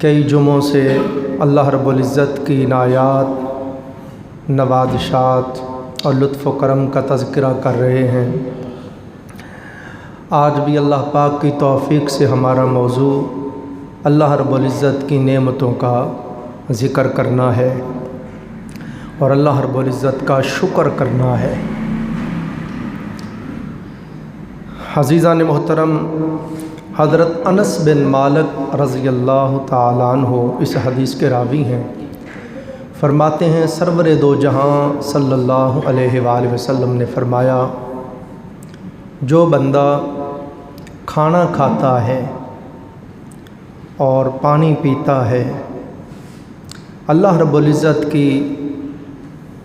کئی جمعوں سے اللہ رب العزت کی عنایات، نوازشات اور لطف و کرم کا تذکرہ کر رہے ہیں۔ آج بھی اللہ پاک کی توفیق سے ہمارا موضوع اللہ رب العزت کی نعمتوں کا ذکر کرنا ہے اور اللہ رب العزت کا شکر کرنا ہے۔ عزیزان محترم، حضرت انس بن مالک رضی اللہ تعالیٰ عنہ اس حدیث کے راوی ہیں۔ فرماتے ہیں سرور دو جہاں صلی اللہ علیہ وآلہ وسلم نے فرمایا، جو بندہ کھانا کھاتا ہے اور پانی پیتا ہے، اللہ رب العزت کی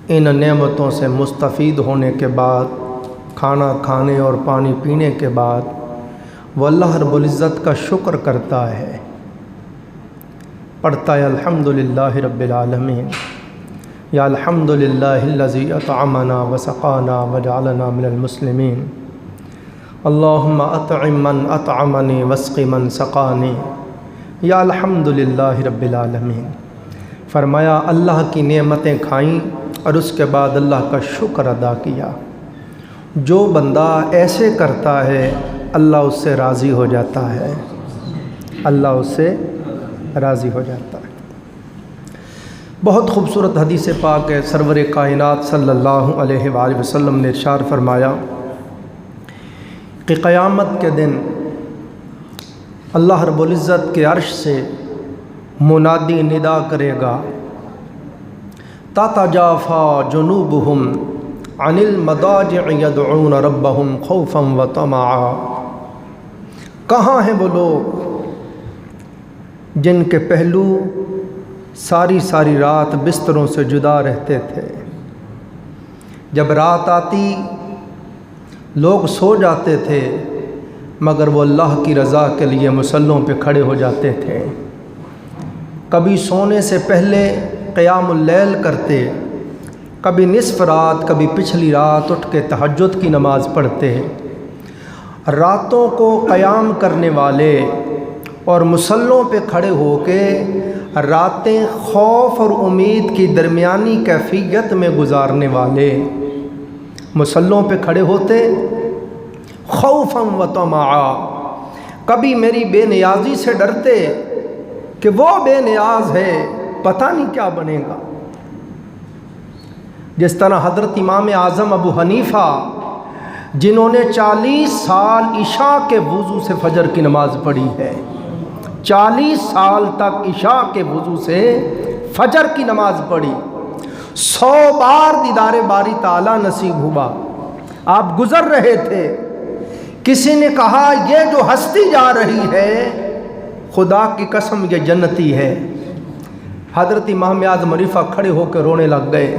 ان نعمتوں سے مستفید ہونے کے بعد، کھانا کھانے اور پانی پینے کے بعد وہ اللہ رب العزت کا شکر کرتا ہے، پڑھتا ہے الحمدللہ رب العالمین، یا الحمدللہ الذی اطعمنا وسقانا وجعلنا من المسلمین، اللہم اطعم من اطعمنی واسق من سقانی، یا الحمدللہ رب العالمین۔ فرمایا اللہ کی نعمتیں کھائیں اور اس کے بعد اللہ کا شکر ادا کیا۔ جو بندہ ایسے کرتا ہے اللہ اس سے راضی ہو جاتا ہے، اللہ اس سے راضی ہو جاتا ہے۔ بہت خوبصورت حدیث پاک ہے۔ سرور کائنات صلی اللہ علیہ وآلہ وسلم نے ارشاد فرمایا کہ قیامت کے دن اللہ رب العزت کے عرش سے منادی ندا کرے گا، تتجافی جنوبہم عن المضاجع یدعون ربہم خوفا وطمعا۔ کہاں ہیں وہ لوگ جن کے پہلو ساری رات بستروں سے جدا رہتے تھے؟ جب رات آتی لوگ سو جاتے تھے، مگر وہ اللہ کی رضا کے لیے مصلوں پہ کھڑے ہو جاتے تھے۔ کبھی سونے سے پہلے قیام اللیل کرتے، کبھی نصف رات، کبھی پچھلی رات اٹھ کے تہجد کی نماز پڑھتے۔ راتوں کو قیام کرنے والے اور مصلوں پہ کھڑے ہو کے راتیں خوف اور امید کی درمیانی کیفیت میں گزارنے والے مصلوں پہ کھڑے ہوتے خوفا و طمعا، کبھی میری بے نیازی سے ڈرتے کہ وہ بے نیاز ہے، پتہ نہیں کیا بنے گا۔ جس طرح حضرت امام اعظم ابو حنیفہ، جنہوں نے 40 سال عشاء کے وضو سے فجر کی نماز پڑھی ہے، 40 سال تک عشاء کے وضو سے فجر کی نماز پڑھی، 100 بار دیدار باری تعالیٰ نصیب ہوا۔ آپ گزر رہے تھے، کسی نے کہا یہ جو ہستی جا رہی ہے خدا کی قسم یہ جنتی ہے۔ حضرت امام اعظم حنیفہ کھڑے ہو کے رونے لگ گئے۔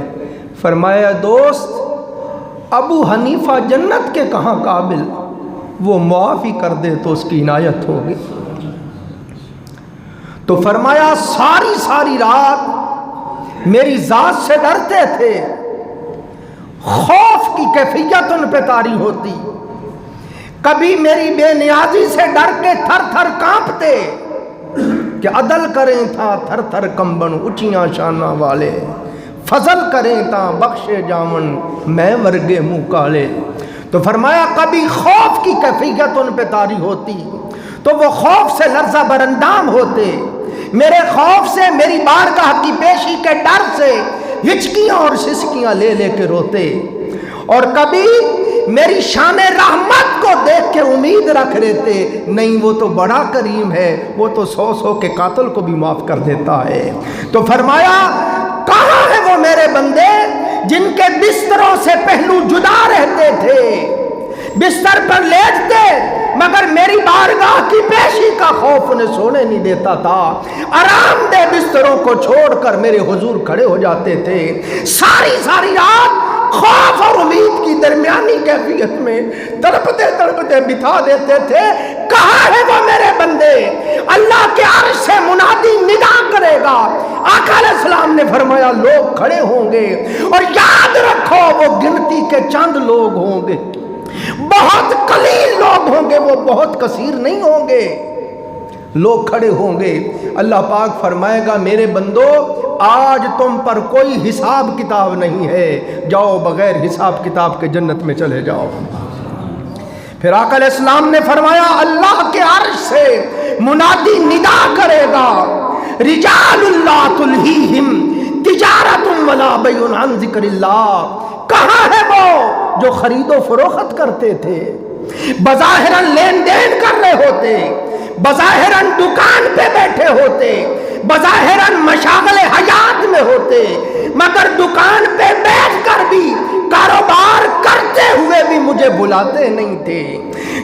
فرمایا دوست، ابو حنیفہ جنت کے کہاں قابل، وہ معافی کر دے تو اس کی عنایت ہوگی۔ تو فرمایا ساری رات میری ذات سے ڈرتے تھے، خوف کی کیفیت ان پہ طاری ہوتی، کبھی میری بے نیازی سے ڈر کے تھر کانپتے کہ عدل کریں تھا تھر کمبن اچیاں شانہ والے، فضل کریں تا بخشے جاون میں ورگے منہ کالے۔ تو فرمایا کبھی خوف کی کیفیت ان پہ طاری ہوتی تو وہ خوف سے لرزہ برندام ہوتے، میرے خوف سے، میری بارگاہ کی پیشی کے ڈر سے ہچکیاں اور سسکیاں لے کے روتے، اور کبھی میری شان رحمت کو دیکھ کے امید رکھ لیتے، نہیں وہ تو بڑا کریم ہے، وہ تو 100 کے قاتل کو بھی معاف کر دیتا ہے۔ تو فرمایا کہاں ہیں وہ میرے بندے جن کے بستروں سے پہلو جدا رہتے تھے، بستر پر لیٹتے مگر میری بارگاہ کی پیشی کا خوف انہیں سونے نہیں دیتا تھا، آرام دہ بستروں کو چھوڑ کر میرے حضور کھڑے ہو جاتے تھے، ساری رات خوف اور امید کی درمیانی کیفیت میں تڑپتے بتا دیتے تھے۔ کہاں ہے وہ میرے بندے؟ اللہ کے عرش سے منادی ندا کرے گا۔ آقا علیہ السلام نے فرمایا لوگ کھڑے ہوں گے، اور یاد رکھو وہ گنتی کے چند لوگ ہوں گے، بہت قلیل لوگ ہوں گے، وہ بہت کثیر نہیں ہوں گے۔ لوگ کھڑے ہوں گے، اللہ پاک فرمائے گا میرے بندو آج تم پر کوئی حساب کتاب نہیں ہے، جاؤ بغیر حساب کتاب کے جنت میں چلے جاؤ۔ پھر آقا علیہ السلام نے فرمایا اللہ کے عرش سے منادی ندا کرے گا، رجال اللہ تلہیہم تجارت ولا بیع عن ذکر اللہ، کہاں ہے وہ جو خرید و فروخت کرتے تھے، بظاہراً لین دین کر رہے ہوتے، بظاہراً دکان پہ بیٹھے ہوتے، بظاہراً مشاغل حیات میں ہوتے، مگر دکان پہ بیٹھ کر بھی کاروبار کرتے ہوئے بھی مجھے بلاتے نہیں تھے،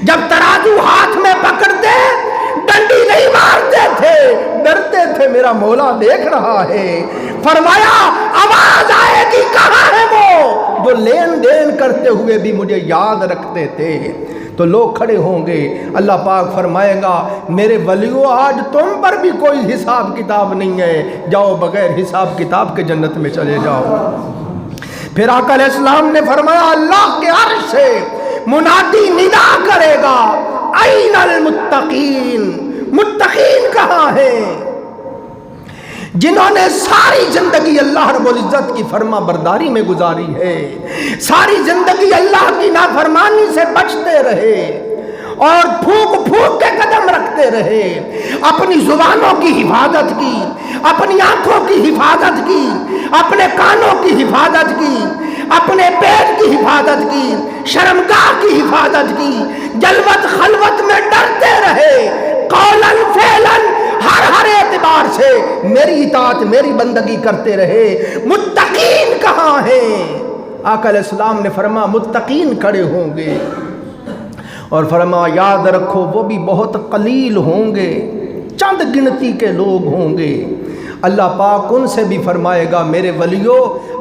جب ترازو ہاتھ میں پکڑتے ڈنڈی نہیں مارتے تھے، ڈرتے تھے میرا مولا دیکھ رہا ہے۔ فرمایا آواز آئے گی کہاں ہے وہ جو لین دین کرتے ہوئے بھی مجھے یاد رکھتے تھے، تو لوگ کھڑے ہوں گے، اللہ پاک فرمائے گا میرے ولیو آج تم پر بھی کوئی حساب کتاب نہیں ہے، جاؤ بغیر حساب کتاب کے جنت میں چلے جاؤ۔ پھر آقا علیہ السلام نے فرمایا اللہ کے عرش سے منادی ندا کرے گا این المتقین، متقین کہاں ہیں، جنہوں نے ساری زندگی اللہ رب العزت کی فرما برداری میں گزاری ہے، ساری زندگی اللہ کی نافرمانی سے بچتے رہے اور پھونک پھونک کے قدم رکھتے رہے، اپنی زبانوں کی حفاظت کی، اپنی آنکھوں کی حفاظت کی، اپنے کانوں کی حفاظت کی، اپنے پیٹ کی حفاظت کی، شرمگاہ کی حفاظت کی، جلوت خلوت میں ڈرتے رہے، قولاً فعلاً ہر اعتبار سے میری اطاعت میری بندگی کرتے رہے۔ متقین کہاں ہیں؟ آقا علیہ السلام نے فرمایا متقین کھڑے ہوں گے، اور فرمایا یاد رکھو وہ بھی بہت قلیل ہوں گے، چند گنتی کے لوگ ہوں گے۔ اللہ پاک ان سے بھی فرمائے گا میرے ولیو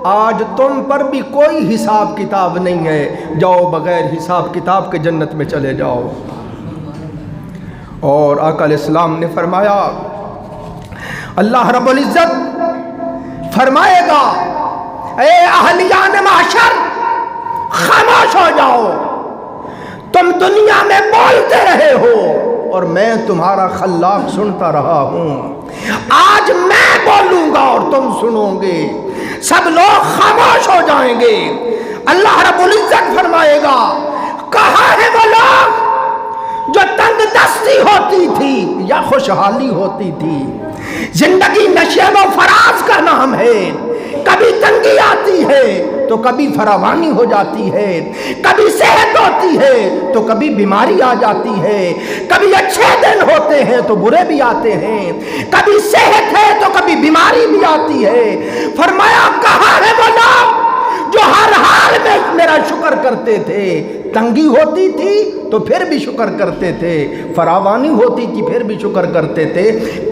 آج تم پر بھی کوئی حساب کتاب نہیں ہے، جاؤ بغیر حساب کتاب کے جنت میں چلے جاؤ۔ اور آقا علیہ السلام نے فرمایا اللہ رب العزت فرمائے گا اے اہلیان معاشر خاموش ہو جاؤ، تم دنیا میں بولتے رہے ہو اور میں تمہارا خلاق سنتا رہا ہوں، آج میں بولوں گا اور تم سنو گے، سب لوگ خاموش ہو جائیں گے۔ اللہ رب العزت فرمائے گا کہاں ہے وہ لوگ جو تنگ دستی ہوتی تھی یا خوشحالی ہوتی تھی، زندگی نشیب و فراز کا نام ہے، کبھی تنگی آتی ہے تو کبھی فراوانی ہو جاتی ہے، کبھی صحت ہوتی ہے تو کبھی بیماری آ جاتی ہے، کبھی اچھے دن ہوتے ہیں تو برے بھی آتے ہیں، کبھی صحت ہے تو کبھی بیماری بھی آتی ہے۔ فرمایا کہاں ہے وہ لوگ جو ہر حال میں میرا شکر کرتے تھے، تنگی ہوتی تھی تو پھر بھی شکر کرتے تھے، فراوانی ہوتی تھی پھر بھی شکر کرتے تھے،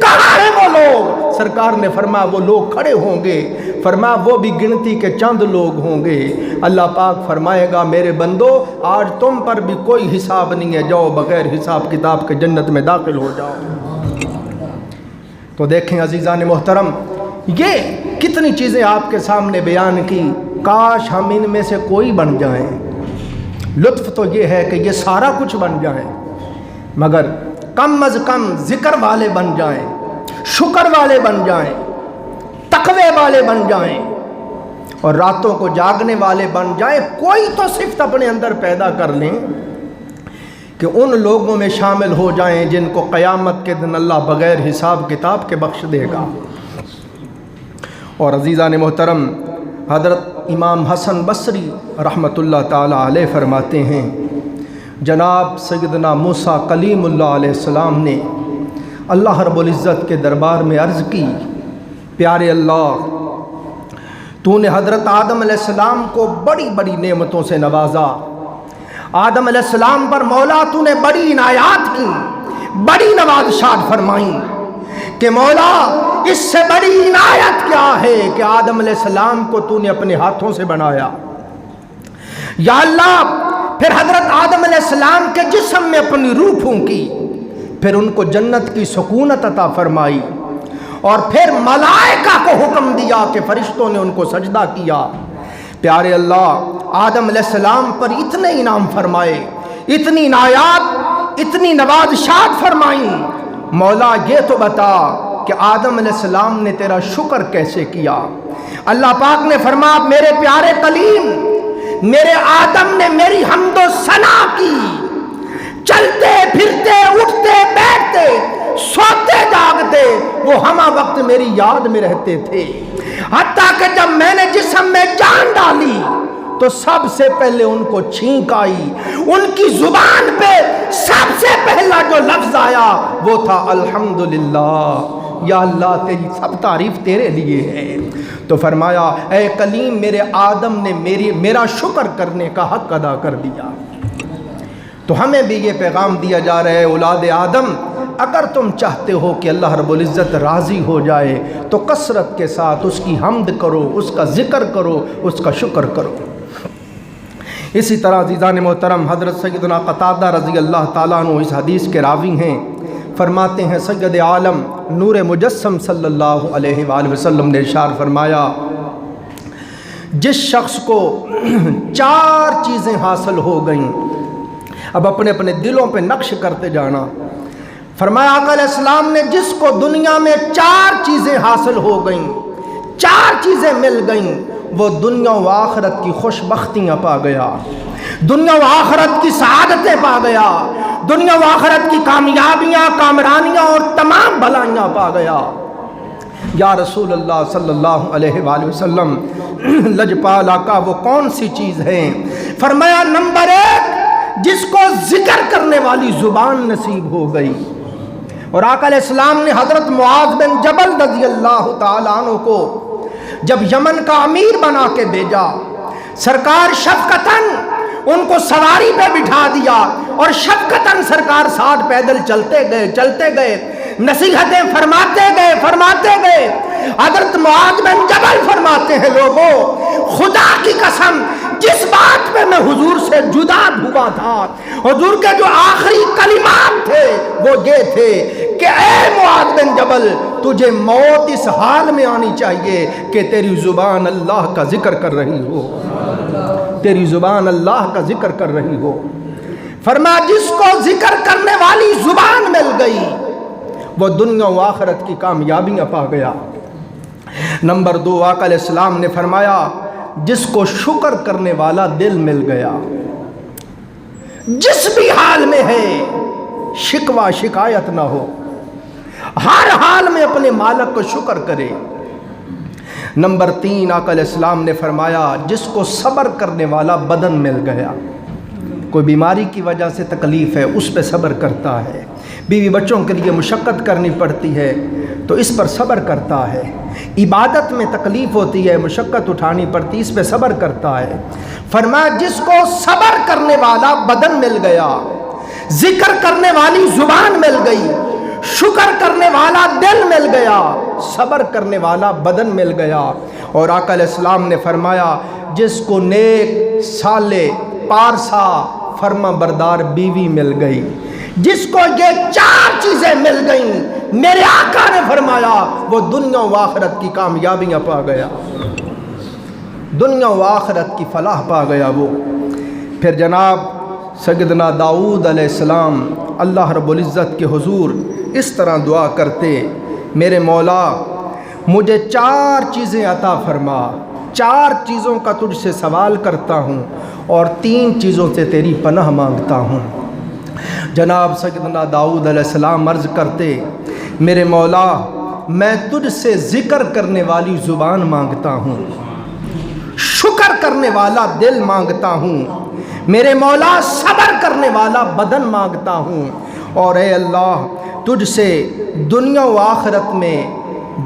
کہاں ہیں وہ لوگ؟ سرکار نے فرمایا وہ لوگ کھڑے ہوں گے، فرمایا وہ بھی گنتی کے چند لوگ ہوں گے۔ اللہ پاک فرمائے گا میرے بندو آج تم پر بھی کوئی حساب نہیں ہے، جاؤ بغیر حساب کتاب کے جنت میں داخل ہو جاؤ۔ تو دیکھیں عزیزان محترم، یہ کتنی چیزیں آپ کے سامنے بیان کی، کاش ہم ان میں سے کوئی بن جائیں۔ لطف تو یہ ہے کہ یہ سارا کچھ بن جائیں، مگر کم از کم ذکر والے بن جائیں، شکر والے بن جائیں، تقوی والے بن جائیں، اور راتوں کو جاگنے والے بن جائیں۔ کوئی تو صفت اپنے اندر پیدا کر لیں کہ ان لوگوں میں شامل ہو جائیں جن کو قیامت کے دن اللہ بغیر حساب کتاب کے بخش دے گا۔ اور عزیزان محترم، حضرت امام حسن بصری رحمۃ اللہ تعالی علیہ فرماتے ہیں جناب سیدنا موسیٰ کلیم اللہ علیہ السلام نے اللہ رب العزت کے دربار میں عرض کی، پیارے اللہ تو نے حضرت آدم علیہ السلام کو بڑی بڑی نعمتوں سے نوازا، آدم علیہ السلام پر مولا تو نے بڑی عنایات کی، بڑی نوازشات فرمائیں کہ مولا اس سے بڑی عنایت کیا ہے کہ آدم علیہ السلام کو تو نے اپنے ہاتھوں سے بنایا۔ یا اللہ پھر حضرت آدم علیہ السلام کے جسم میں اپنی روح پھونکی، پھر ان کو جنت کی سکونت عطا فرمائی، اور پھر ملائکہ کو حکم دیا کہ فرشتوں نے ان کو سجدہ کیا۔ پیارے اللہ آدم علیہ السلام پر اتنے انعام فرمائے، اتنی عنایات، اتنی نوازشات فرمائیں، مولا یہ تو بتا کہ آدم علیہ السلام نے تیرا شکر کیسے کیا؟ اللہ پاک نے فرمایا میرے پیارے کلیم، میرے آدم نے میری حمد و ثنا کی، چلتے پھرتے اٹھتے بیٹھتے سوتے جاگتے وہ ہمہ وقت میری یاد میں رہتے تھے، حتیٰ کہ جب میں نے جسم میں جان ڈالی تو سب سے پہلے ان کو چھینک آئی، ان کی زبان پہ سب سے پہلا جو لفظ آیا وہ تھا الحمدللہ، یا اللہ تیری سب تعریف تیرے لیے ہے۔ تو فرمایا اے کلیم، میرے آدم نے میرا شکر کرنے کا حق ادا کر دیا۔ تو ہمیں بھی یہ پیغام دیا جا رہا ہے اولاد آدم، اگر تم چاہتے ہو کہ اللہ رب العزت راضی ہو جائے تو کثرت کے ساتھ اس کی حمد کرو، اس کا ذکر کرو، اس کا شکر کرو۔ اسی طرح عزیزان محترم حضرت سیدنا قتادہ رضی اللہ تعالیٰ عنہ اس حدیث کے راوی ہیں، فرماتے ہیں سید عالم نور مجسم صلی اللہ علیہ وآلہ وسلم نے ارشاد فرمایا، جس شخص کو 4 چیزیں حاصل ہو گئیں، اب اپنے اپنے دلوں پہ نقش کرتے جانا، فرمایا آقا علیہ السلام نے جس کو دنیا میں 4 چیزیں حاصل ہو گئیں، 4 چیزیں مل گئیں، وہ دنیا و آخرت کی خوش بختیاں پا گیا، دنیا و آخرت کی سعادتیں پا گیا، دنیا و آخرت کی کامیابیاں، کامرانیاں اور تمام بھلائیاں پا گیا۔ یا رسول اللہ صلی اللہ علیہ وآلہ وسلم، لجپال آقا وہ کون سی چیز ہے؟ فرمایا نمبر 1، جس کو ذکر کرنے والی زبان نصیب ہو گئی۔ اور آقا علیہ السلام نے حضرت معاذ بن جبل رضی اللہ تعالیٰ عنہ کو جب یمن کا امیر بنا کے بھیجا، سرکار شفقتاً ان کو سواری پہ بٹھا دیا اور شفقتاً سرکار ساتھ پیدل چلتے گئے، نصیحتیں فرماتے گئے۔ حضرت معاذ بن جبل فرماتے ہیں لوگوں، خدا کی قسم جس بات پہ میں حضور سے جدا ہوا تھا، حضور کے جو آخری کلمات تھے وہ یہ تھے کہ اے معاذ بن جبل، تجھے موت اس حال میں آنی چاہیے کہ تیری زبان اللہ کا ذکر کر رہی ہو، تیری زبان اللہ کا ذکر کر رہی ہو۔ فرمایا جس کو ذکر کرنے والی زبان مل گئی وہ دنیا و آخرت کی کامیابیاں پا گیا۔ نمبر 2، آقا علیہ السلام نے فرمایا جس کو شکر کرنے والا دل مل گیا، جس بھی حال میں ہے شکوہ شکایت نہ ہو، ہر حال میں اپنے مالک کو شکر کرے۔ نمبر 3، آقا علیہ السلام نے فرمایا جس کو صبر کرنے والا بدن مل گیا، کوئی بیماری کی وجہ سے تکلیف ہے اس پہ صبر کرتا ہے، بیوی بچوں کے لیے مشقت کرنی پڑتی ہے تو اس پر صبر کرتا ہے، عبادت میں تکلیف ہوتی ہے مشقت اٹھانی پڑتی اس پہ صبر کرتا ہے۔ فرمایا جس کو صبر کرنے والا بدن مل گیا، ذکر کرنے والی زبان مل گئی، شکر کرنے والا دل مل گیا، صبر کرنے والا بدن مل گیا، اور آقا علیہ السلام نے فرمایا جس کو نیک صالح پارسا فرما بردار بیوی مل گئی، جس کو یہ 4 چیزیں مل گئیں، میرے آقا نے فرمایا وہ دنیا و آخرت کی کامیابیاں پا گیا، دنیا و آخرت کی فلاح پا گیا وہ۔ پھر جناب سیدنا داؤد علیہ السلام اللہ رب العزت کے حضور اس طرح دعا کرتے، میرے مولا مجھے 4 چیزیں عطا فرما، 4 چیزوں کا تجھ سے سوال کرتا ہوں اور 3 چیزوں سے تیری پناہ مانگتا ہوں۔ جناب سیدنا داؤد علیہ السلام عرض کرتے، میرے مولا میں تجھ سے ذکر کرنے والی زبان مانگتا ہوں، شکر کرنے والا دل مانگتا ہوں، میرے مولا صبر کرنے والا بدن مانگتا ہوں، اور اے اللہ تجھ سے دنیا و آخرت میں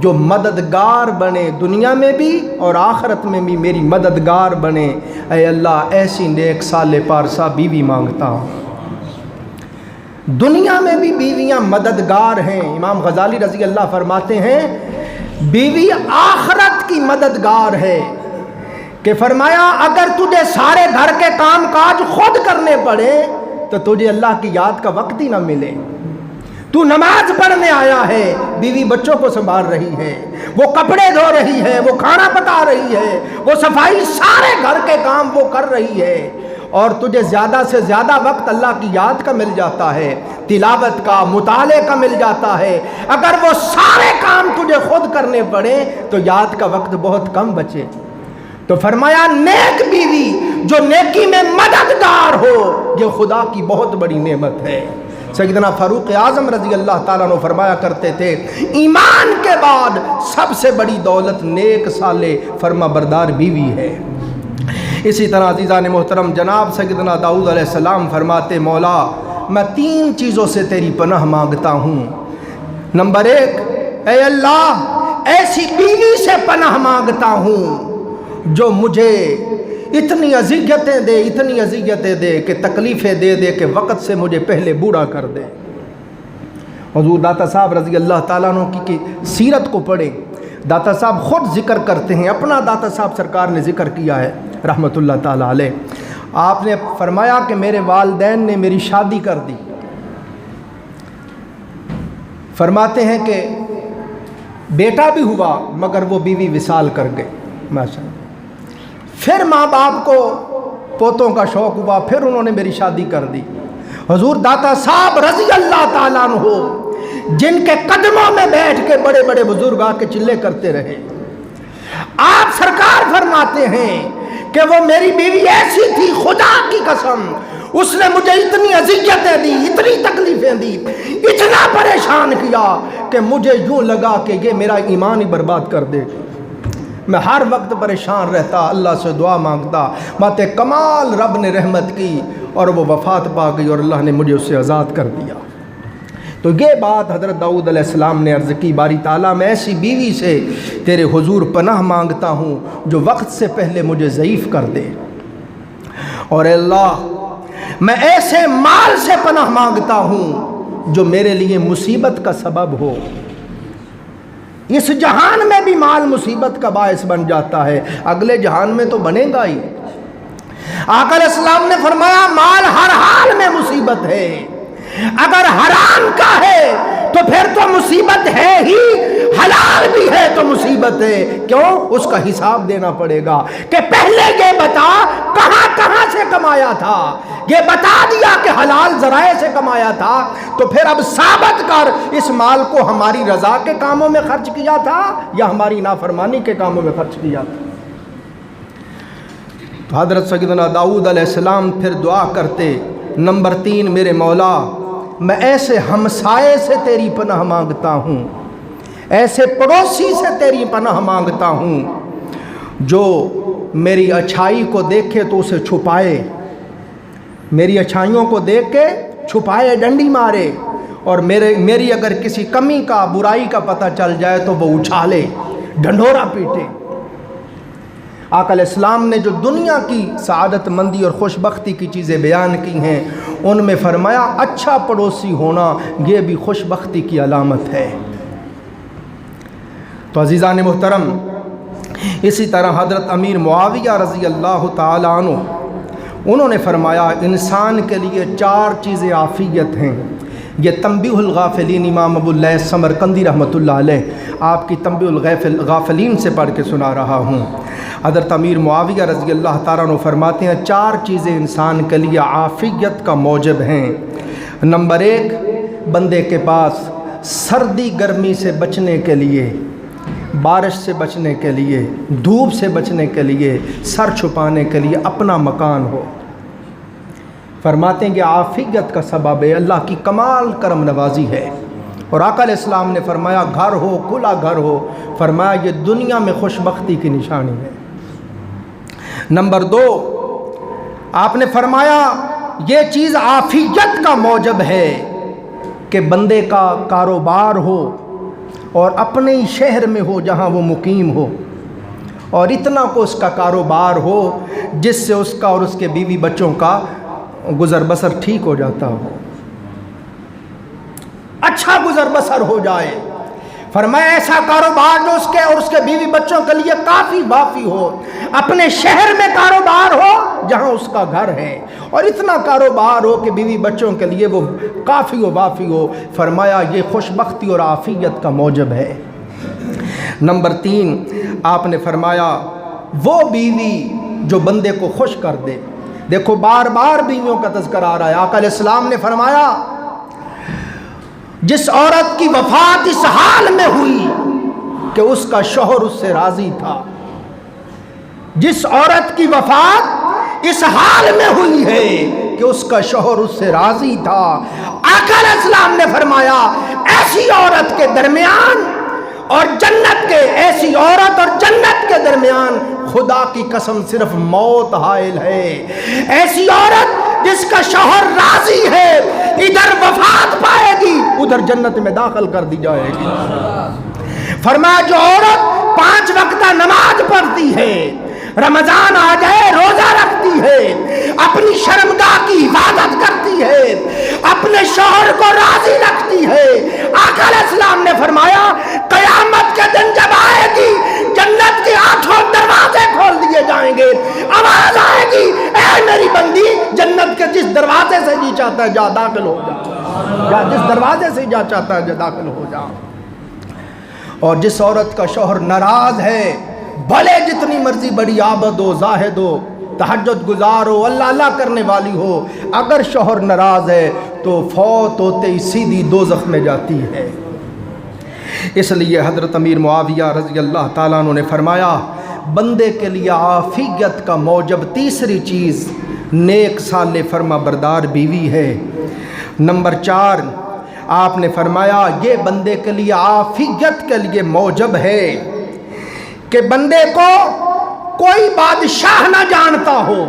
جو مددگار بنے، دنیا میں بھی اور آخرت میں بھی میری مددگار بنے، اے اللہ ایسی نیک صالح پارسا بیوی مانگتا ہوں۔ دنیا میں بھی بیویاں مددگار ہیں، امام غزالی رضی اللہ فرماتے ہیں بیوی آخرت کی مددگار ہے، کہ فرمایا اگر تجھے سارے گھر کے کام کاج خود کرنے پڑے تو تجھے اللہ کی یاد کا وقت ہی نہ ملے، تو نماز پڑھنے آیا ہے، بیوی بچوں کو سنبھال رہی ہے، وہ کپڑے دھو رہی ہے، وہ کھانا پکا رہی ہے، وہ صفائی سارے گھر کے کام وہ کر رہی ہے، اور تجھے زیادہ سے زیادہ وقت اللہ کی یاد کا مل جاتا ہے، تلاوت کا، مطالعے کا مل جاتا ہے، اگر وہ سارے کام تجھے خود کرنے پڑے تو یاد کا وقت بہت کم بچے۔ تو فرمایا نیک بیوی جو نیکی میں مددگار ہو یہ خدا کی بہت بڑی نعمت ہے۔ سیدنا فاروق اعظم رضی اللہ تعالیٰ عنہ فرمایا کرتے تھے ایمان کے بعد سب سے بڑی دولت نیک صالح فرما بردار بیوی ہے۔ اسی طرح عزیزان محترم جناب سیدنا داؤد علیہ السلام فرماتے مولا میں 3 چیزوں سے تیری پناہ مانگتا ہوں۔ نمبر 1، اے اللہ ایسی بیوی سے پناہ مانگتا ہوں جو مجھے اتنی اذیتیں دے کہ تکلیفیں دے دے کہ وقت سے مجھے پہلے بوڑھا کر دے۔ حضور داتا صاحب رضی اللہ تعالیٰ عنہ کی سیرت کو پڑھیں، داتا صاحب خود ذکر کرتے ہیں، اپنا داتا صاحب سرکار نے ذکر کیا ہے رحمت اللہ تعالیٰ علیہ۔ آپ نے فرمایا کہ میرے والدین نے میری شادی کر دی، فرماتے ہیں کہ بیٹا بھی ہوا مگر وہ بیوی وصال کر گئے ماشاءاللہ۔ پھر ماں باپ کو پوتوں کا شوق ہوا، پھر انہوں نے میری شادی کر دی۔ حضور داتا صاحب رضی اللہ تعالیٰ عنہ جن کے قدموں میں بیٹھ کے بڑے بڑے بزرگ آ کے چلے کرتے رہے، آپ سرکار فرماتے ہیں کہ وہ میری بیوی ایسی تھی خدا کی قسم اس نے مجھے اتنی اذیتیں دی، اتنی تکلیفیں دی، اتنا پریشان کیا کہ مجھے یوں لگا کہ یہ میرا ایمان ہی برباد کر دے۔ میں ہر وقت پریشان رہتا، اللہ سے دعا مانگتا، بات کمال رب نے رحمت کی اور وہ وفات پا گئی اور اللہ نے مجھے اس سے آزاد کر دیا۔ تو یہ بات حضرت داؤد علیہ السلام نے عرض کی باری تعالیٰ میں ایسی بیوی سے تیرے حضور پناہ مانگتا ہوں جو وقت سے پہلے مجھے ضعیف کر دے، اور اے اللہ میں ایسے مال سے پناہ مانگتا ہوں جو میرے لیے مصیبت کا سبب ہو۔ اس جہان میں بھی مال مصیبت کا باعث بن جاتا ہے، اگلے جہان میں تو بنے گا ہی۔ آقا علیہ السلام نے فرمایا مال ہر حال میں مصیبت ہے، اگر حرام کا ہے تو پھر تو مصیبت ہے ہی، حلال بھی ہے تو مصیبت ہے۔ کیوں؟ اس کا حساب دینا پڑے گا کہ پہلے یہ بتا کہاں کہاں سے کمایا تھا، یہ بتا دیا کہ حلال ذرائع سے کمایا تھا، تو پھر اب ثابت کر اس مال کو ہماری رضا کے کاموں میں خرچ کیا تھا یا ہماری نافرمانی کے کاموں میں خرچ کیا تھا۔ تو حضرت سیدنا داؤد علیہ السلام پھر دعا کرتے، نمبر 3 میرے مولا میں ایسے ہمسائے سے تیری پناہ مانگتا ہوں، ایسے پڑوسی سے تیری پناہ مانگتا ہوں جو میری اچھائی کو دیکھے تو اسے چھپائے، میری اچھائیوں کو دیکھ کے چھپائے، ڈنڈی مارے، اور میری اگر کسی کمی کا برائی کا پتہ چل جائے تو وہ اچھالے، ڈھنڈورا پیٹے۔ آقا علیہ السلام نے جو دنیا کی سعادت مندی اور خوش بختی کی چیزیں بیان کی ہیں ان میں فرمایا اچھا پڑوسی ہونا یہ بھی خوش بختی کی علامت ہے۔ تو عزیزان محترم اسی طرح حضرت امیر معاویہ رضی اللہ تعالیٰ عنہ انہوں نے فرمایا انسان کے لیے 4 چیزیں عافیت ہیں۔ یہ تنبیہ الغافلین امام ابو اللیث سمرقندی رحمۃ اللہ علیہ آپ کی تنبیہ الغافلین سے پڑھ کے سنا رہا ہوں۔ حضرت امیر معاویہ رضی اللہ تعالیٰ عنہ فرماتے ہیں 4 چیزیں انسان کے لیے عافیت کا موجب ہیں۔ نمبر 1 بندے کے پاس سردی گرمی سے بچنے کے لیے، بارش سے بچنے کے لیے، دھوپ سے بچنے کے لیے، سر چھپانے کے لیے اپنا مکان ہو۔ فرماتے ہیں کہ عافیت کا سبب ہے، اللہ کی کمال کرم نوازی ہے۔ اور آقا علیہ السلام نے فرمایا گھر ہو، کھلا گھر ہو، فرمایا یہ دنیا میں خوش بختی کی نشانی ہے۔ نمبر 2 آپ نے فرمایا یہ چیز عافیت کا موجب ہے کہ بندے کا کاروبار ہو اور اپنے ہی شہر میں ہو جہاں وہ مقیم ہو، اور اتنا کو اس کا کاروبار ہو جس سے اس کا اور اس کے بیوی بچوں کا گزر بسر ٹھیک ہو جاتا ہو، اچھا گزر بسر ہو جائے۔ فرمایا ایسا کاروبار جو اس کے اور اس کے بیوی بچوں کے لیے کافی وافی ہو، اپنے شہر میں کاروبار ہو جہاں اس کا گھر ہے، اور اتنا کاروبار ہو کہ بیوی بچوں کے لیے وہ کافی و وافی ہو۔ فرمایا یہ خوش بختی اور عافیت کا موجب ہے۔ نمبر 3 آپ نے فرمایا وہ بیوی جو بندے کو خوش کر دے، دیکھو بار بار بیویوں کا تذکرہ آ رہا ہے. آقا علیہ السلام نے فرمایا جس عورت کی وفات اس حال میں ہوئی کہ اس کا شوہر اس سے راضی تھا، جس عورت کی وفات اس حال میں ہوئی ہے کہ اس کا شوہر اس سے راضی تھا، آقا علیہ السلام نے فرمایا ایسی عورت کے درمیان اور جنت کے، ایسی عورت اور جنت کے درمیان خدا کی قسم صرف موت حائل ہے. ایسی عورت جس کا شوہر راضی ہے ادھر وفات پائے گی ادھر جنت میں داخل کر دی جائے گی. فرمایا جو عورت 5 وقتہ نماز پڑھتی ہے، رمضان آ جائے روزہ رکھتی ہے، اپنی شرمگاہ کی حفاظت کرتی ہے، اپنے شوہر کو راضی رکھتی ہے، آقا علیہ السلام نے فرمایا قیامت کے دن جب آئے گی جنت کے 8 دروازے کھول دیے جائیں گے، آواز آئے گی اے میری بندی جنت کے جس دروازے سے جی چاہتا ہے جا داخل ہو جا، یا جس دروازے سے جا چاہتا ہے جا داخل ہو جا. اور جس عورت کا شوہر ناراض ہے، بھلے جتنی مرضی بڑی عابد ہو، زاہد ہو، تہجد گزار ہو، اللہ اللہ کرنے والی ہو، اگر شوہر ناراض ہے تو فوت ہوتے ہی سیدھی دوزخ میں جاتی ہے. اس لیے حضرت امیر معاویہ رضی اللہ تعالیٰ عنہ نے فرمایا بندے کے لیے عافیت کا موجب تیسری چیز نیک صالح فرما بردار بیوی ہے. نمبر 4 آپ نے فرمایا یہ بندے کے لیے عافیت کے لیے موجب ہے کہ بندے کو کوئی بادشاہ نہ جانتا ہو،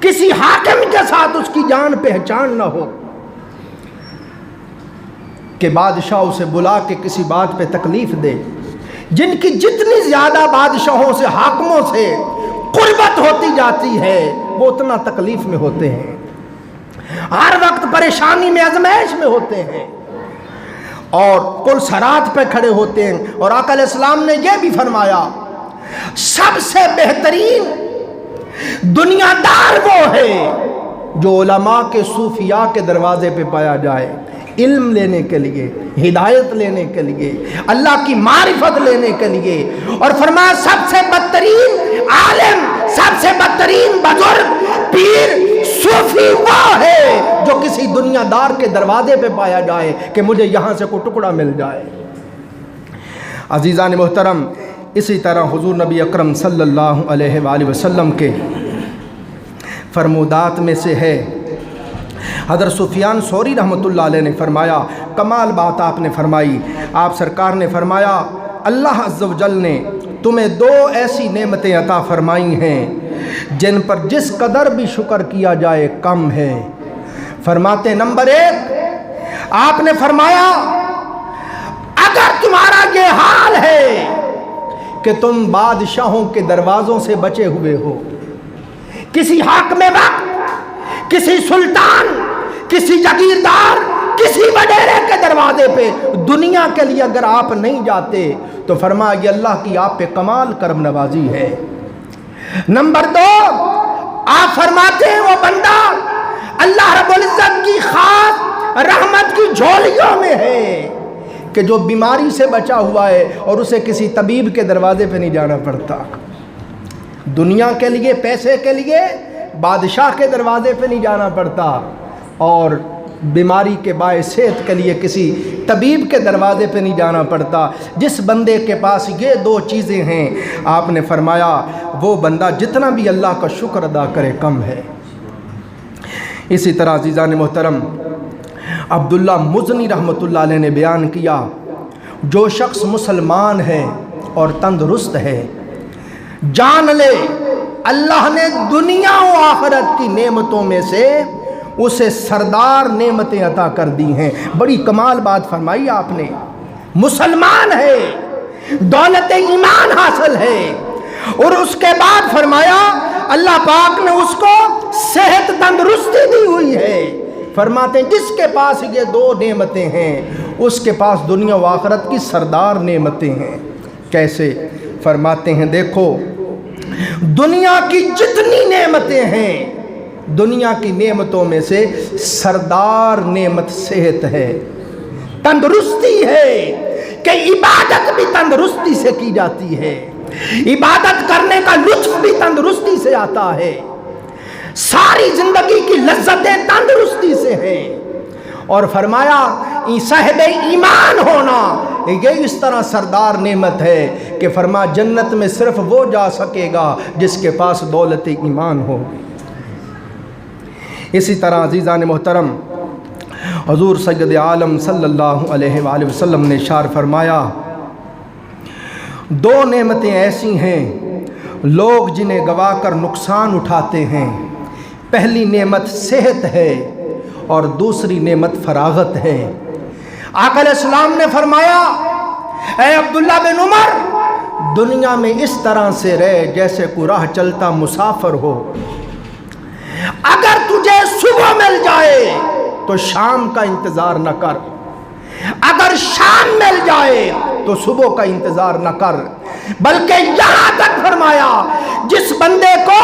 کسی حاکم کے ساتھ اس کی جان پہچان نہ ہو کہ بادشاہ اسے بلا کے کسی بات پہ تکلیف دے. جن کی جتنی زیادہ بادشاہوں سے، حاکموں سے قربت ہوتی جاتی ہے وہ اتنا تکلیف میں ہوتے ہیں، ہر وقت پریشانی میں، ازمائش میں ہوتے ہیں اور پل صراط پہ کھڑے ہوتے ہیں. اور آقا علیہ السلام نے یہ بھی فرمایا سب سے بہترین دنیا دار وہ ہے جو علماء کے، صوفیاء کے دروازے پہ پایا جائے، علم لینے کے لیے، ہدایت لینے کے لیے، اللہ کی معرفت لینے کے لیے. اور فرمایا سب سے بدترین عالم، سب سے بدترین بزرگ، پیر، صوفی وہ ہے جو کسی دنیا دار کے دروازے پہ پایا جائے کہ مجھے یہاں سے کوئی ٹکڑا مل جائے. عزیزان محترم، اسی طرح حضور نبی اکرم صلی اللہ علیہ وآلہ وسلم کے فرمودات میں سے ہے، حضرت سفیان ثوری رحمۃ اللہ علیہ نے فرمایا، کمال بات آپ نے فرمائی. آپ سرکار نے فرمایا اللہ عز و جل نے تمہیں 2 ایسی نعمتیں عطا فرمائی ہیں جن پر جس قدر بھی شکر کیا جائے کم ہے. فرماتے نمبر 1 آپ نے فرمایا اگر تمہارا یہ حال ہے کہ تم بادشاہوں کے دروازوں سے بچے ہوئے ہو، کسی حاکم وقت، کسی سلطان، کسی جاگیردار، کسی وڈیرے کے دروازے پہ دنیا کے لیے اگر آپ نہیں جاتے تو فرمایا یہ اللہ کی آپ پہ کمال کرم نوازی ہے. نمبر 2 آپ فرماتے ہیں وہ بندہ اللہ رب العزت کی خاص رحمت کی جھولیوں میں ہے کہ جو بیماری سے بچا ہوا ہے اور اسے کسی طبیب کے دروازے پہ نہیں جانا پڑتا. دنیا کے لیے، پیسے کے لیے بادشاہ کے دروازے پہ نہیں جانا پڑتا اور بیماری کے باعث صحت کے لیے کسی طبیب کے دروازے پہ نہیں جانا پڑتا. جس بندے کے پاس یہ 2 چیزیں ہیں آپ نے فرمایا وہ بندہ جتنا بھی اللہ کا شکر ادا کرے کم ہے. اسی طرح عزیزان محترم عبداللہ مزنی رحمۃ اللہ علیہ نے بیان کیا جو شخص مسلمان ہے اور تندرست ہے جان لے اللہ نے دنیا و آخرت کی نعمتوں میں سے اسے سردار نعمتیں عطا کر دی ہیں. بڑی کمال بات فرمائی آپ نے. مسلمان ہے، دولت ایمان حاصل ہے اور اس کے بعد فرمایا اللہ پاک نے اس کو صحت تندرستی دی ہوئی ہے. فرماتے ہیں جس کے پاس یہ 2 نعمتیں ہیں اس کے پاس دنیا و آخرت کی سردار نعمتیں ہیں. کیسے؟ فرماتے ہیں دیکھو دنیا کی جتنی نعمتیں ہیں، دنیا کی نعمتوں میں سے سردار نعمت صحت ہے، تندرستی ہے کہ عبادت بھی تندرستی سے کی جاتی ہے، عبادت کرنے کا لطف بھی تندرستی سے آتا ہے. ساری زندگی کی لذتیں تندرستی سے ہیں، اور فرمایا صاحب ایمان ہونا یہ اس طرح سردار نعمت ہے کہ فرما جنت میں صرف وہ جا سکے گا جس کے پاس دولت ایمان ہو۔ اسی طرح عزیزان محترم حضور سید عالم صلی اللہ علیہ وآلہ وسلم نے ارشاد فرمایا، دو نعمتیں ایسی ہیں لوگ جنہیں گوا کر نقصان اٹھاتے ہیں، پہلی نعمت صحت ہے اور دوسری نعمت فراغت ہے۔ آقا علیہ السلام نے فرمایا، اے عبداللہ بن عمر، دنیا میں اس طرح سے رہ جیسے کوئی راہ چلتا مسافر ہو، اگر تجھے صبح مل جائے تو شام کا انتظار نہ کر، اگر شام مل جائے تو صبح کا انتظار نہ کر، بلکہ یہاں تک فرمایا جس بندے کو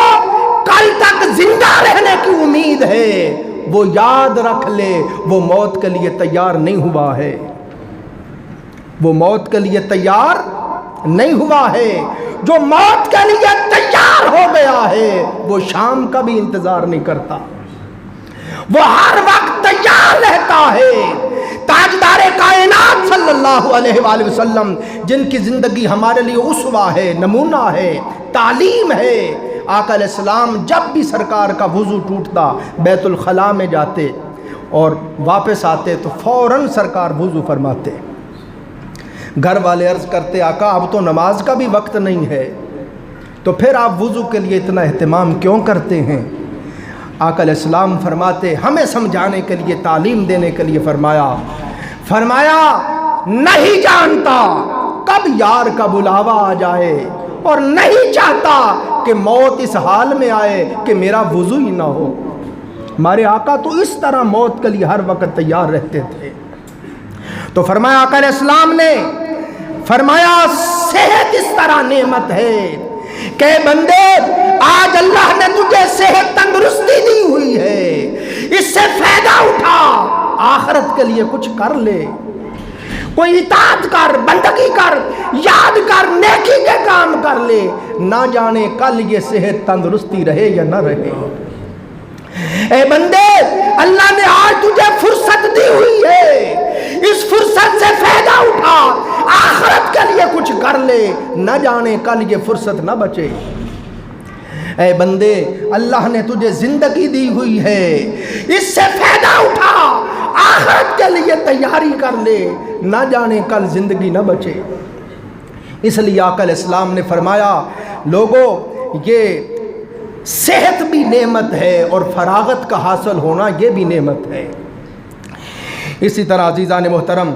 کل تک زندہ رہنے کی امید ہے وہ یاد رکھ لے وہ موت کے لیے تیار نہیں ہوا ہے، وہ موت کے لیے تیار نہیں ہوا ہے۔ جو موت کے لیے تیار ہو گیا ہے وہ شام کا بھی انتظار نہیں کرتا، وہ ہر وقت تیار رہتا ہے۔ تاجدار کائنات صلی اللہ علیہ وآلہ وسلم جن کی زندگی ہمارے لیے اسوہ ہے، نمونہ ہے، تعلیم ہے، آقا علیہ السلام جب بھی سرکار کا وضو ٹوٹتا بیت الخلاء میں جاتے اور واپس آتے تو فوراً سرکار وضو فرماتے۔ گھر والے عرض کرتے، آقا اب تو نماز کا بھی وقت نہیں ہے، تو پھر آپ وضو کے لیے اتنا اہتمام کیوں کرتے ہیں؟ آقا علیہ السلام فرماتے، ہمیں سمجھانے کے لیے، تعلیم دینے کے لیے فرمایا نہیں جانتا کب یار کا بلاوا آ جائے، اور نہیں چاہتا کہ موت اس حال میں آئے کہ میرا وضو ہی نہ ہو۔ ہمارے آقا تو اس طرح موت کے لیے ہر وقت تیار رہتے تھے۔ تو فرمایا آقا علیہ السلام نے فرمایا صحت اس طرح نعمت ہے کہ بندے آج اللہ نے تجھے صحت تندرستی دی ہوئی ہے، اس سے فائدہ اٹھا، آخرت کے لیے کچھ کر لے، کوئی اطاعت کر، بندگی کر، یاد کر، نیکی کے کام کر لے، نہ جانے کل یہ صحت تندرستی رہے یا نہ رہے۔ اے بندے اللہ نے آج تجھے فرصت دی ہوئی ہے، اس فرصت سے فائدہ اٹھا، آخرت کے لیے کچھ کر لے، نہ جانے کل یہ فرصت نہ بچے۔ اے بندے اللہ نے تجھے زندگی دی ہوئی ہے، اس سے فائدہ اٹھا، آخرت کے لیے تیاری کر لے، نہ جانے کل زندگی نہ بچے۔ اس لیے آقا علیہ السلام نے فرمایا لوگوں یہ صحت بھی نعمت ہے اور فراغت کا حاصل ہونا یہ بھی نعمت ہے۔ اسی طرح عزیزان محترم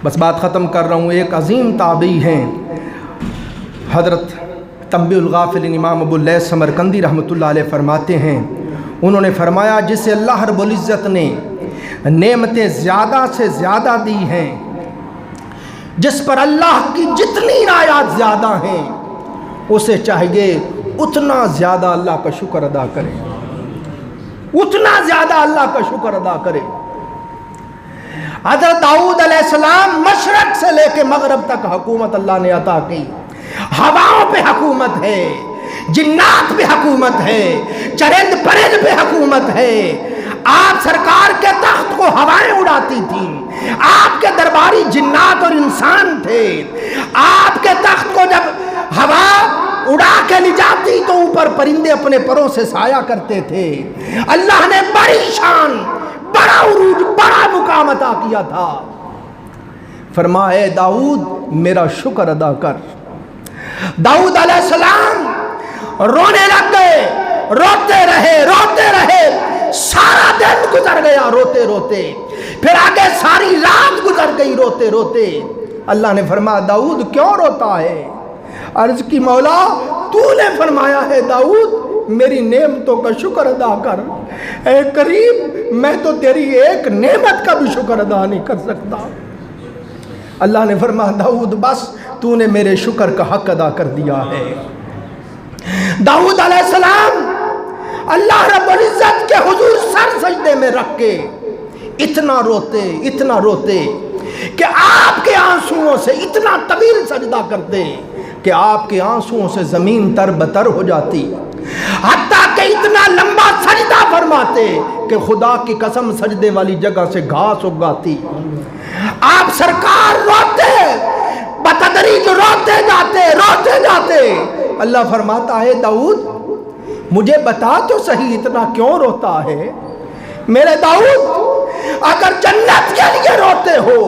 بس بات ختم کر رہا ہوں، ایک عظیم تابعی ہیں حضرت تنبیہ الغافلین امام ابو اللیث سمرقندی رحمۃ اللہ علیہ فرماتے ہیں، انہوں نے فرمایا جسے اللہ رب العزت نے نعمتیں زیادہ سے زیادہ دی ہیں، جس پر اللہ کی جتنی عنایات زیادہ ہیں، اسے چاہیے اتنا زیادہ اللہ کا شکر ادا کرے، اتنا زیادہ اللہ کا شکر ادا کرے۔ حضرت داؤد علیہ السلام مشرق سے لے کے مغرب تک حکومت اللہ نے عطا کی، ہواؤں پہ حکومت ہے، جنات پہ حکومت ہے، چرند پرند پہ حکومت ہے۔ آپ سرکار کے تخت کو ہوائیں اڑاتی تھیں، آپ کے درباری جنات اور انسان تھے، آپ کے تخت کو جب ہوا اڑا کے لے جاتی تو اوپر پرندے اپنے پروں سے سایہ کرتے تھے۔ اللہ نے بڑی شان، بڑا عروج، بڑا مقام عطا کیا تھا۔ فرمایا اے داؤد میرا شکر ادا کر۔ داؤد علیہ السلام رونے لگ گئے، روتے رہے، سارا دن گزر گیا روتے روتے، پھر آگے ساری رات گزر گئی روتے روتے۔ اللہ نے فرمایا داؤد کیوں روتا ہے؟ عرض کی مولا تو نے فرمایا ہے داؤد میری نعمتوں کا شکر ادا کر۔ اے کریم میں تو تیری ایک نعمت کا بھی شکر ادا نہیں کر سکتا۔ اللہ نے فرمایا داؤد بس تو نے میرے شکر کا حق ادا کر دیا ہے۔ داؤد علیہ السلام اللہ رب العزت کے حضور سر سجدے میں رکھ کے اتنا روتے کہ آپ کے آنسوؤں سے اتنا طویل سجدہ کرتے کہ آپ کے آنسوؤں سے زمین تر بتر ہو جاتی، حتیٰ کہ کہ اتنا لمبا سجدہ فرماتے کہ خدا کی قسم سجدے والی جگہ سے گھاس اگاتی. آپ سرکار روتے بتدریج روتے جاتے. اللہ فرماتا ہے داؤد مجھے بتا تو صحیح اتنا کیوں روتا ہے؟ میرے داؤد اگر جنت کے لیے روتے ہو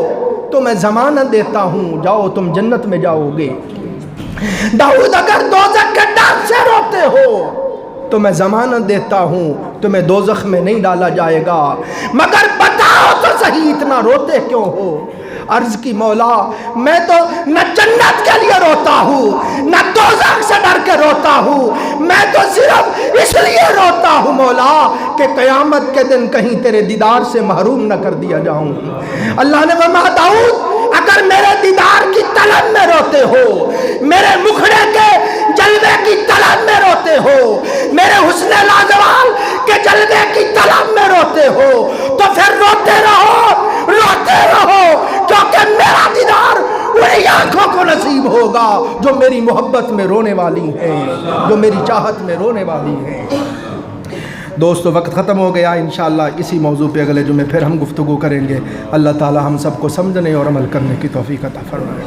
تو میں ضمانت دیتا ہوں جاؤ تم جنت میں جاؤ گے. داؤد اگر دوزخ کے ڈر سے روتے ہو تو میں ضمانت دیتا ہوں تمہیں دوزخ میں نہیں ڈالا جائے گا. مگر بتاؤ تو صحیح اتنا روتے کیوں ہو؟ عرض کی مولا میں تو نہ جنت کے لیے روتا ہوں نہ دوزخ سے ڈر کے روتا ہوں, میں تو صرف اس لیے روتا ہوں مولا کہ قیامت کے دن کہیں تیرے دیدار سے محروم نہ کر دیا جاؤں. اللہ نے فرمایا داؤد اگر میرے دیدار کی طلب میں روتے ہو, میرے مکھڑے کے جلوے کی طلب میں روتے ہو, میرے حسن لاجوال کے جلوے کی طلب میں روتے ہو تو پھر روتے رہو کیونکہ میرا دیدار انہی آنکھوں کو نصیب ہوگا جو میری محبت میں رونے والی ہیں, جو میری چاہت میں رونے والی ہیں. دوستو وقت ختم ہو گیا. انشاءاللہ اسی موضوع پہ اگلے جمعے پھر ہم گفتگو کریں گے. اللہ تعالی ہم سب کو سمجھنے اور عمل کرنے کی توفیق عطا فرمائے.